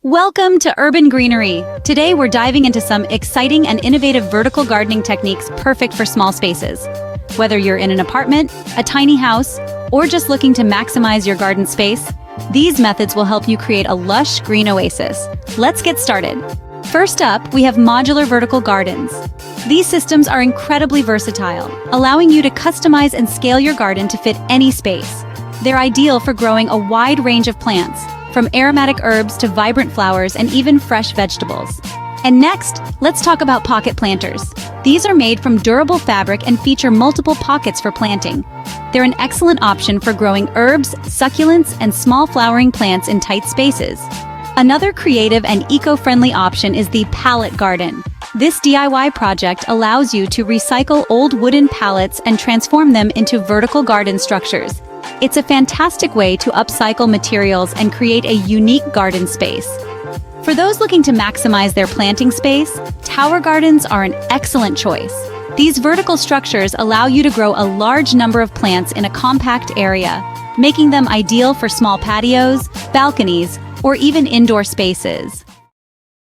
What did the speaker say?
Welcome to Urban Greenery. Today we're diving into some exciting and innovative vertical gardening techniques perfect for small spaces. Whether you're in an apartment, a tiny house, or just looking to maximize your garden space, these methods will help you create a lush green oasis. Let's get started. First up, we have modular vertical gardens. These systems are incredibly versatile, allowing you to customize and scale your garden to fit any space. They're ideal for growing a wide range of plants, from aromatic herbs to vibrant flowers and even fresh vegetables. And next, let's talk about pocket planters. These are made from durable fabric and feature multiple pockets for planting. They're an excellent option for growing herbs, succulents, and small flowering plants in tight spaces. Another creative and eco-friendly option is the pallet garden. This DIY project allows you to recycle old wooden pallets and transform them into vertical garden structures. It's a fantastic way to upcycle materials and create a unique garden space. For those looking to maximize their planting space, tower gardens are an excellent choice. These vertical structures allow you to grow a large number of plants in a compact area, making them ideal for small patios, balconies, or even indoor spaces.